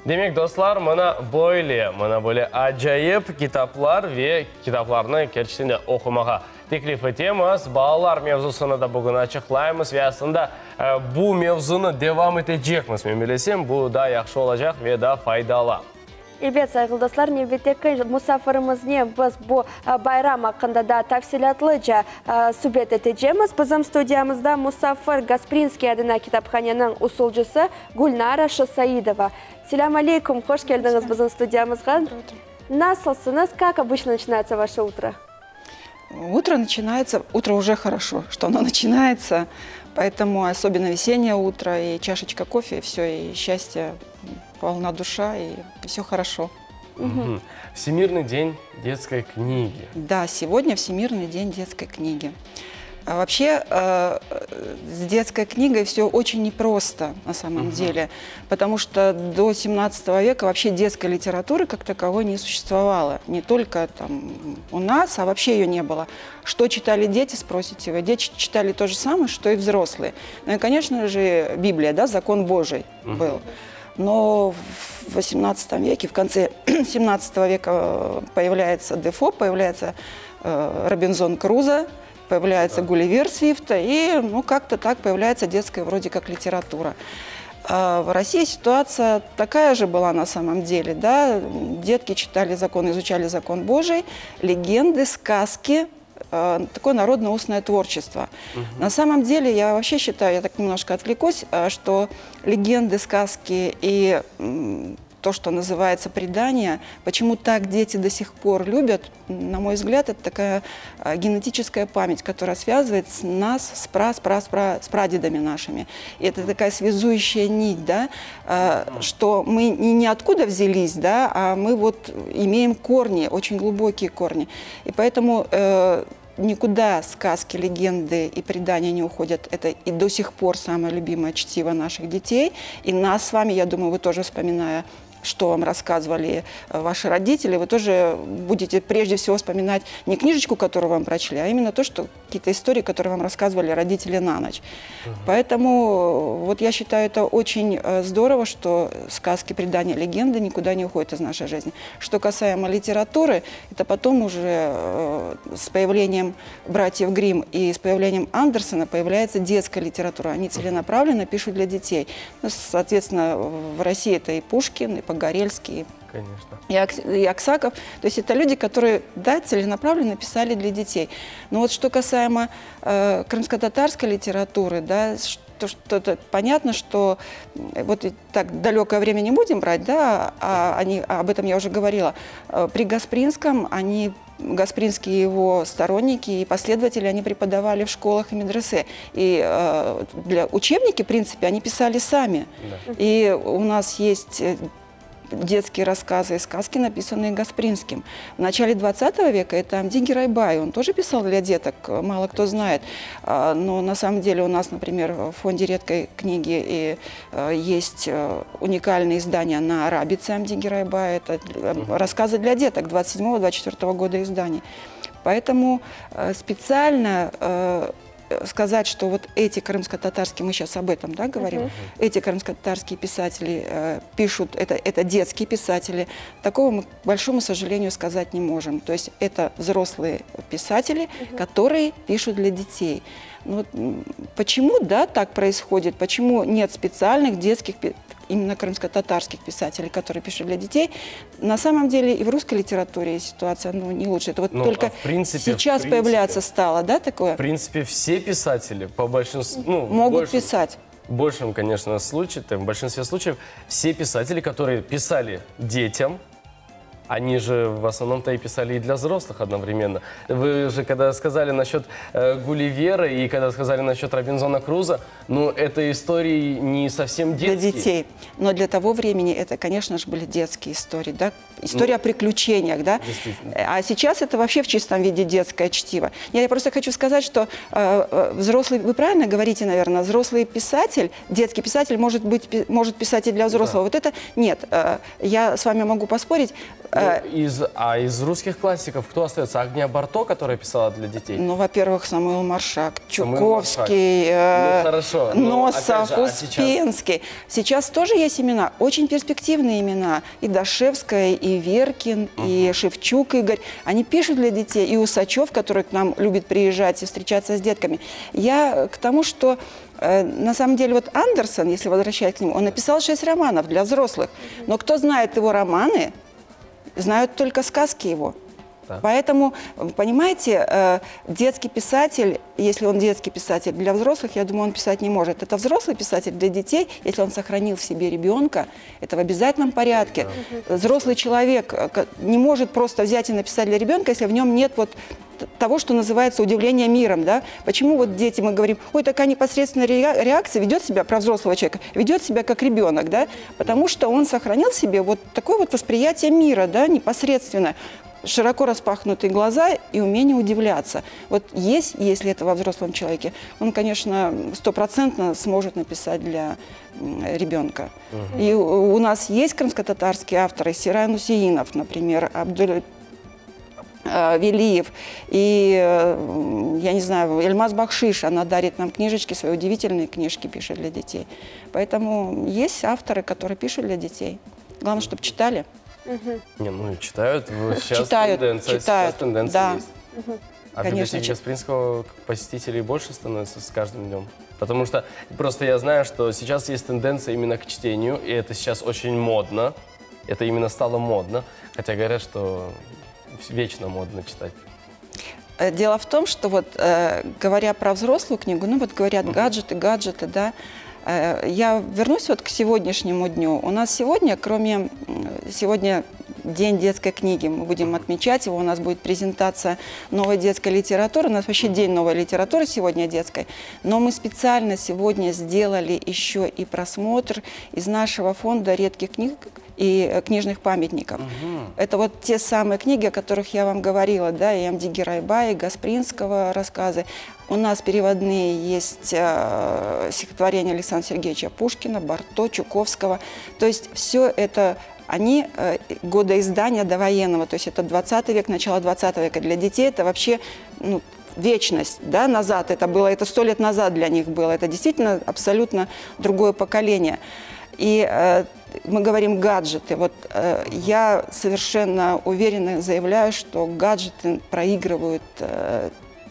Демек, достар, мына böyle acayip kitaplar ve kitaplarını gerçekten okumaya teklif etemiz. Bağlar mevzusunu da bugün açıklayımız ve aslında bu mevzunu devam edecekmiz. Ben bilesem, bu da yaxşı olacak ve da faydalı. Evet, sayılı dostlar, növbеттeki musafirimizni biz bu bayram hakkında da tafsilatlıca söhbet edeceğiz. Bizim studiyamızda Musafir Gasprinskiy adına kitapxanenin usulcusu Gulnara Şasaidova. Selam алейкум, hoş geldiniz bizim studiyamızga. Nasılsınız? Как обычно начинается ваше утро? Утро уже хорошо, что оно начинается, поэтому особенно весеннее утро, и чашечка кофе, и все, и счастье, полна душа, и все хорошо. Всемирный день детской книги. Да, сегодня Всемирный день детской книги. Вообще с детской книгой все очень непросто на самом деле, потому что до 17 века вообще детской литературы как таковой не существовало. Не только там у нас, а вообще ее не было. Что читали дети, спросите вы. Дети читали то же самое, что и взрослые. Ну и, конечно же, Библия, да, закон Божий был. Но в 18 веке, в конце 17 века появляется Дефо, появляется Робинзон Крузо, появляется Гулливер Свифта, и ну, как-то так появляется детская вроде как литература. В России ситуация такая же была на самом деле. Да? Детки читали закон, изучали закон Божий, легенды, сказки, такое народно-устное творчество. На самом деле, я вообще считаю, я так немножко отвлекусь, что легенды, сказки и то, что называется предание, почему так дети до сих пор любят, на мой взгляд, это такая генетическая память, которая связывает нас с прадедами нашими. И это такая связующая нить, да, что мы не откуда взялись, да, а мы вот имеем корни, очень глубокие корни. И поэтому никуда сказки, легенды и предания не уходят. Это и до сих пор самое любимое чтиво наших детей. И нас с вами, я думаю, вы тоже, вспоминая, что вам рассказывали ваши родители, вы тоже будете прежде всего вспоминать не книжечку, которую вам прочли, а именно то, что какие-то истории, которые вам рассказывали родители на ночь. Поэтому вот я считаю, это очень здорово, что сказки, предания, легенды никуда не уходят из нашей жизни. Что касаемо литературы, это потом уже с появлением братьев Гримм и с появлением Андерсена появляется детская литература. Они целенаправленно пишут для детей. Ну, соответственно, в России это и Пушкин, и Погорельский, конечно, и Аксаков. То есть это люди, которые, да, целенаправленно писали для детей. Но вот что касаемо крымско-татарской литературы, да, что понятно, что вот так далекое время не будем брать, да, об этом я уже говорила. При Гаспринском Гаспринский и его сторонники и последователи, они преподавали в школах и медресе. И для учебники, в принципе, они писали сами. Да. И у нас есть детские рассказы и сказки, написанные Гаспринским. В начале 20 века это Амди Гирайбай, он тоже писал для деток, мало кто знает. Но на самом деле у нас, например, в фонде редкой книги есть уникальные издания на арабице Амди Гирайбай. Это рассказы для деток 27-24 года изданий. Поэтому специально сказать, что вот эти крымско-татарские, мы сейчас об этом, да, говорим, эти крымско-татарские писатели пишут, это детские писатели, такого мы, к большому сожалению, сказать не можем. То есть это взрослые писатели, которые пишут для детей. Ну, вот почему, да, так происходит? Почему нет специальных детских именно крымско-татарских писателей, которые пишут для детей? На самом деле и в русской литературе ситуация не лучше. Это вот только сейчас появляться стало, да, такое? В принципе, все писатели по большинству... могут писать. В большем, конечно, случае, в большинстве случаев, все писатели, которые писали детям, они же в основном-то и писали и для взрослых одновременно. Вы же когда сказали насчет Гулливера и когда сказали насчет Робинзона Крузо, ну, это истории не совсем детские. Для детей. Но для того времени это, конечно же, были детские истории, да? История о приключениях, да? А сейчас это вообще в чистом виде детское чтиво. Я просто хочу сказать, что взрослый, вы правильно говорите, наверное, взрослый писатель, детский писатель может писать и для взрослого. Да. Вот это нет. Я с вами могу поспорить. Из русских классиков кто остается? Агния Барто, которая писала для детей? Ну, во-первых, Самуил Маршак, Самуил Маршак. Чуковский, Ну, хорошо. Но, Носов, опять же, а Успенский. Сейчас тоже есть имена, очень перспективные имена. И Дашевская, и Веркин, и Шевчук Игорь. Они пишут для детей. И Усачев, который к нам любит приезжать и встречаться с детками. Я к тому, что на самом деле вот Андерсон, если возвращаясь к нему, он написал 6 романов для взрослых. Но кто знает его романы, знают только сказки его. Да. Поэтому, понимаете, детский писатель, если он детский писатель для взрослых, я думаю, он писать не может. Это взрослый писатель для детей, если он сохранил в себе ребенка, это в обязательном порядке. Да. Взрослый человек не может просто взять и написать для ребенка, если в нем нет вот того, что называется удивление миром, да? Почему вот дети, мы говорим, ой, такая непосредственная реакция, ведет себя, про взрослого человека, ведет себя как ребенок, да? Потому что он сохранил в себе вот такое вот восприятие мира, да, непосредственно, широко распахнутые глаза и умение удивляться. Вот есть, если это во взрослом человеке, он, конечно, 100% сможет написать для ребенка. И у нас есть крымско-татарские авторы, Серай Нусиинов, например, Абдуль Велиев, и, я не знаю, Эльмаз Бахшиш, она дарит нам книжечки, свои удивительные книжки пишет для детей. Поэтому есть авторы, которые пишут для детей. Главное, чтобы читали. Не, ну читают. Сейчас Читают, тенденция, читают, сейчас тенденция да. есть. А в Конечно, библиотеке Гаспринского посетителей больше становится с каждым днем? Потому что просто я знаю, что сейчас есть тенденция именно к чтению, и это сейчас очень модно. Это именно стало модно. Хотя говорят, что вечно модно читать. Дело в том, что вот говоря про взрослую книгу, ну вот говорят гаджеты, да, я вернусь вот к сегодняшнему дню. У нас сегодня, сегодня День детской книги, мы будем отмечать его, у нас будет презентация новой детской литературы, у нас вообще День новой литературы сегодня детской, но мы специально сегодня сделали еще и просмотр из нашего фонда редких книг и книжных памятников. Это вот те самые книги, о которых я вам говорила, да, и Амди Герайбая, и Гаспринского рассказы. У нас переводные есть стихотворения Александра Сергеевича Пушкина, Барто, Чуковского. То есть все это, они года издания довоенного, то есть это 20 век, начало 20 века. Для детей это вообще вечность, да, назад это было, это 100 лет назад для них было. Это действительно абсолютно другое поколение. И мы говорим гаджеты. Вот я совершенно уверенно заявляю, что гаджеты проигрывают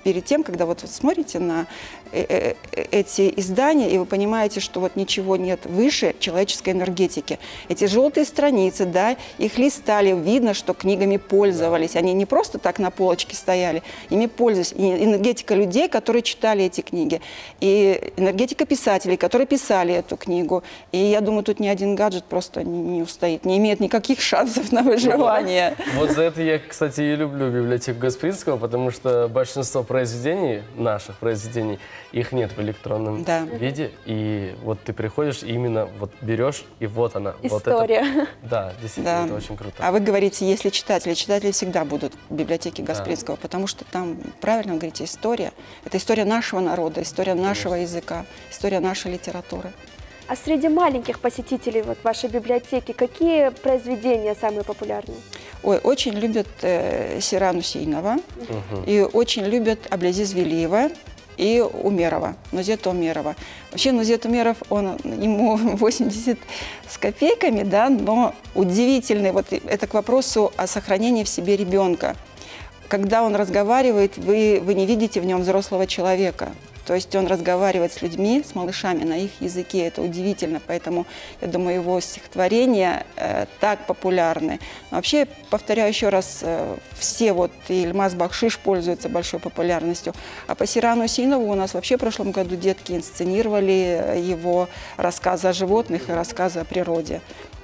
перед тем, когда вот вы смотрите на эти издания, и вы понимаете, что вот ничего нет выше человеческой энергетики. Эти желтые страницы, да, их листали, видно, что книгами пользовались. Они не просто так на полочке стояли, ими пользовались. И энергетика людей, которые читали эти книги, и энергетика писателей, которые писали эту книгу. И я думаю, тут ни один гаджет просто не устоит, не имеет никаких шансов на выживание. Вот за это я, кстати, и люблю библиотеку Гаспринского, потому что большинство произведений, наших произведений, их нет в электронном виде, и вот ты приходишь, и именно вот берешь, и вот она. История. Вот это, да, действительно, это очень круто. А вы говорите, если читатели всегда будут в библиотеке Гаспринского, потому что там, правильно вы говорите, история. Это история нашего народа, история нашего языка, история нашей литературы. А среди маленьких посетителей вот вашей библиотеки какие произведения самые популярные? Ой, очень любят Серая Нусиинова, и очень любят Аблязиз Велиева и Умерова, Нузета Умерова. Вообще Нузет Умеров, ему 80 с копейками, да, но удивительный, вот это к вопросу о сохранении в себе ребенка. Когда он разговаривает, вы не видите в нем взрослого человека. То есть он разговаривает с людьми, с малышами на их языке. Это удивительно, поэтому, я думаю, его стихотворения так популярны. Но вообще, повторяю еще раз, все вот, и Эльмаз Бахшиш пользуются большой популярностью. А по Серая Нусиинову у нас вообще в прошлом году детки инсценировали его рассказы о животных и рассказы о природе.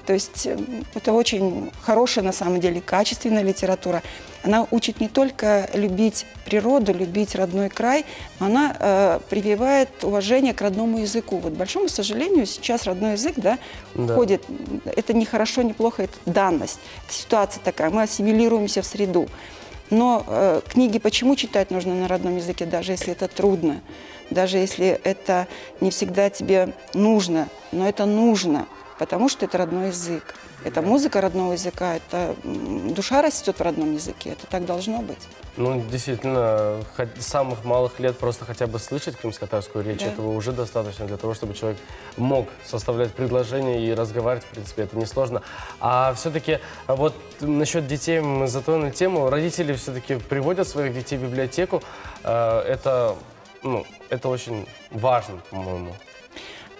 То есть это очень хорошая, на самом деле, качественная литература. Она учит не только любить природу, любить родной край, но она прививает уважение к родному языку. Вот, к большому сожалению, сейчас родной язык, да, уходит. Это не хорошо, не плохо, это данность. Это ситуация такая, мы ассимилируемся в среду. Но книги почему читать нужно на родном языке, даже если это трудно, даже если это не всегда тебе нужно, но это нужно. потому что это родной язык. Это музыка родного языка, это душа растет в родном языке, это так должно быть. Ну, действительно, с самых малых лет просто хотя бы слышать крымско-татарскую речь, Да. этого уже достаточно для того, чтобы человек мог составлять предложения и разговаривать, в принципе, это несложно. А все-таки вот насчет детей мы затронули тему. Родители все-таки приводят своих детей в библиотеку. Это очень важно, по-моему.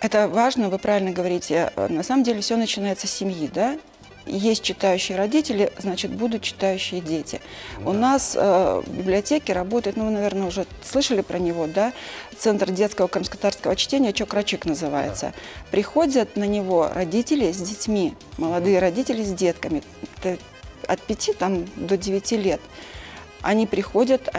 Это важно, вы правильно говорите. На самом деле все начинается с семьи, да? Есть читающие родители, значит, будут читающие дети. Да. У нас в библиотеке работает, ну, вы, наверное, уже слышали про него, да? Центр детского крымско-татарского чтения «Чокрачик» называется. Да. Приходят на него родители с детьми, молодые родители с детками, от 5 до 9 лет. Они приходят,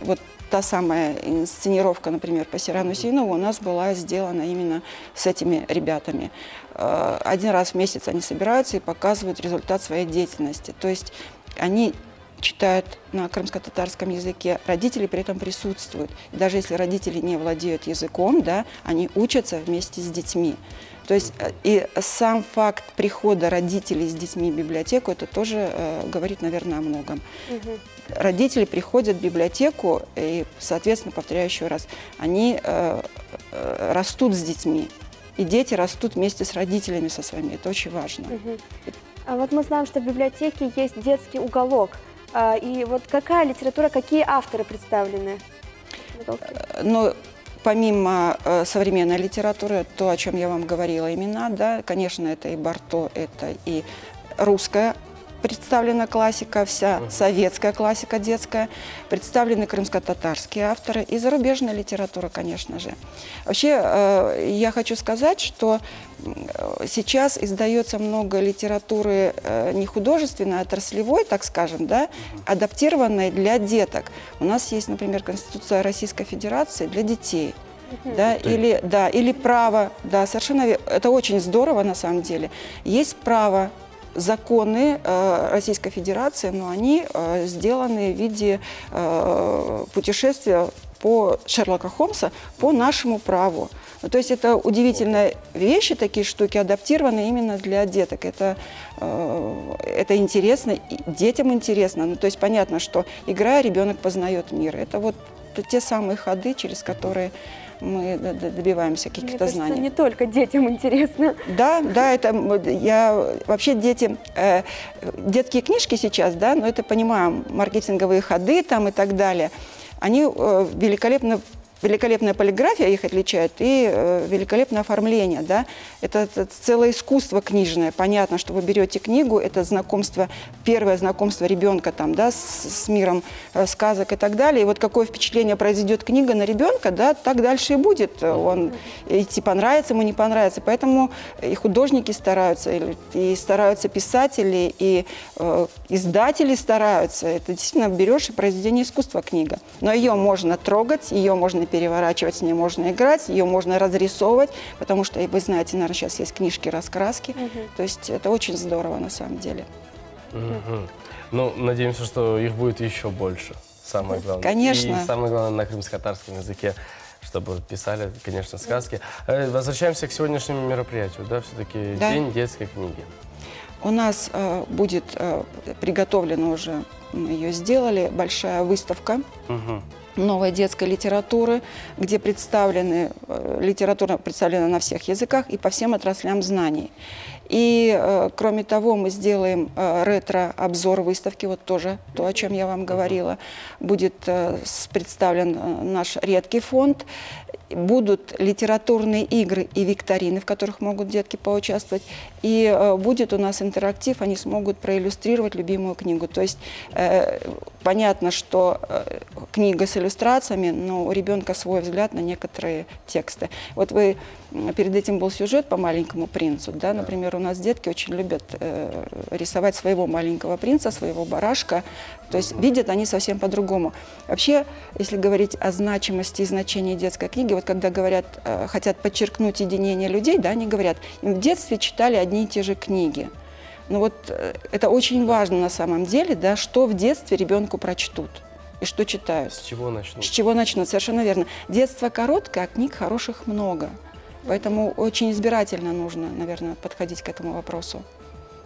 вот та самая инсценировка, например, по Сирану Сейнову у нас была сделана именно с этими ребятами. Один раз в месяц они собираются и показывают результат своей деятельности. То есть они читают на крымско-татарском языке, родители при этом присутствуют. И даже если родители не владеют языком, да, они учатся вместе с детьми. То есть и сам факт прихода родителей с детьми в библиотеку, это тоже говорит, наверное, о многом. Родители приходят в библиотеку и, соответственно, повторяю еще раз, они растут с детьми. И дети растут вместе с родителями со своими. Это очень важно. А вот мы знаем, что в библиотеке есть детский уголок. И вот какая литература, какие авторы представлены? Ну, помимо современной литературы, то, о чем я вам говорила, имена, да, конечно, это и Барто, это и русская представлена классика, вся советская классика детская, представлены крымско-татарские авторы и зарубежная литература, конечно же. Вообще, я хочу сказать, что сейчас издается много литературы не художественной, а отраслевой, так скажем, да, адаптированной для деток. У нас есть, например, Конституция Российской Федерации для детей. Да, или право, да, совершенно верно. Это очень здорово на самом деле. Есть право, законы Российской Федерации, но они сделаны в виде путешествия по Шерлока Холмса по нашему праву. Ну, то есть это удивительные вещи, такие штуки, адаптированы именно для деток. Это интересно, и детям интересно. Ну, то есть понятно, что играя, ребенок познает мир. Это вот те самые ходы, через которые мы добиваемся каких-то знаний. Мне кажется, не только детям интересно. Да, это вообще детские книжки сейчас, да, но это понимаем, маркетинговые ходы там и так далее. Они великолепная полиграфия их отличает и великолепное оформление, да. Это целое искусство книжное. Понятно, что вы берете книгу, это знакомство, первое знакомство ребенка там, да, с миром сказок и так далее. И вот какое впечатление произведет книга на ребенка, да, так дальше и будет. Он идти понравится, ему не понравится. Поэтому и художники стараются, и стараются писатели, и издатели стараются. Это действительно берешь и произведение искусства книга. Но ее можно трогать, ее можно переворачивать, с ней можно играть, ее можно разрисовывать, потому что, вы знаете, наверное, сейчас есть книжки-раскраски. То есть это очень здорово на самом деле. Ну, надеемся, что их будет еще больше, самое главное. Конечно. И самое главное на крымско-татарском языке, чтобы писали, конечно, сказки. Возвращаемся к сегодняшнему мероприятию, да, все-таки Да. День детской книги. У нас будет приготовлена уже, мы ее сделали, большая выставка новой детской литературы, где литература представлена на всех языках и по всем отраслям знаний. И, кроме того, мы сделаем ретро-обзор выставки, вот тоже то, о чем я вам говорила. Будет представлен наш редкий фонд. Будут литературные игры и викторины, в которых могут детки поучаствовать. И будет у нас интерактив, они смогут проиллюстрировать любимую книгу. То есть понятно, что книга с иллюстрациями, но у ребенка свой взгляд на некоторые тексты. Вот перед этим был сюжет по «Маленькому принцу». Да? Например, у нас детки очень любят рисовать своего маленького принца, своего барашка. То есть видят они совсем по-другому. Вообще, если говорить о значимости и значении детской книги, вот когда говорят, хотят подчеркнуть единение людей, да, они говорят, им в детстве читали одни и те же книги. Но вот это очень важно на самом деле, да, что в детстве ребенку прочтут и что читают. С чего начнут? С чего начнут, совершенно верно. Детство короткое, а книг хороших много. Поэтому очень избирательно нужно, наверное, подходить к этому вопросу.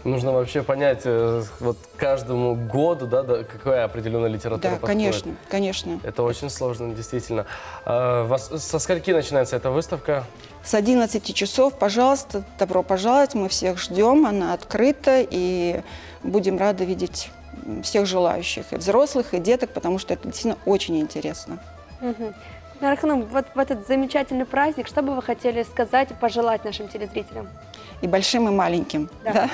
Нужно вообще понять, вот каждому году, какая определенная литература Да, подходит. конечно, конечно. Это очень сложно, действительно. Со скольки начинается эта выставка? С 11 часов, пожалуйста, добро пожаловать, мы всех ждем, она открыта, и будем рады видеть всех желающих, и взрослых, и деток, потому что это действительно очень интересно. Нарханум, вот в этот замечательный праздник, что бы вы хотели сказать и пожелать нашим телезрителям? И большим, и маленьким. Да. Да?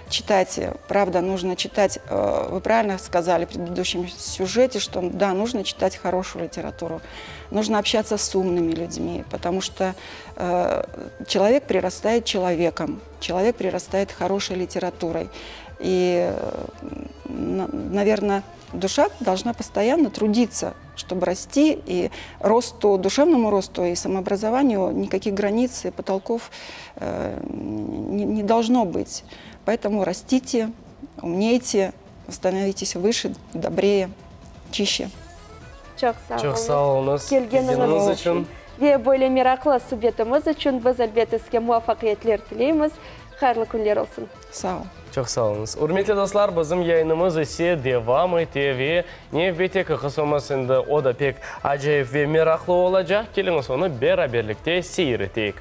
Читать, правда, нужно читать, вы правильно сказали в предыдущем сюжете, что да, нужно читать хорошую литературу, нужно общаться с умными людьми, потому что человек прирастает человеком, человек прирастает хорошей литературой. И, наверное, душа должна постоянно трудиться, чтобы расти, и душевному росту и самообразованию никаких границ и потолков не должно быть. Поэтому растите, умнейте, становитесь выше, добрее, чище. Çok sağ olun. Gelgeniniz için. Ve böyle meraklı sohbetimiz için biz elbette sizге muvaffaqiyetler тілейміз. Hayırlı günler olsun. Sağ ol. Çok sağ olunuz. Hürmetli dostlar, bizim yayınımız ise devam ediyor. Nefbeti kısmımız şimdi o da pek acayip ve meraklı olacak. Geliniz onu beraberlikte seyrettik.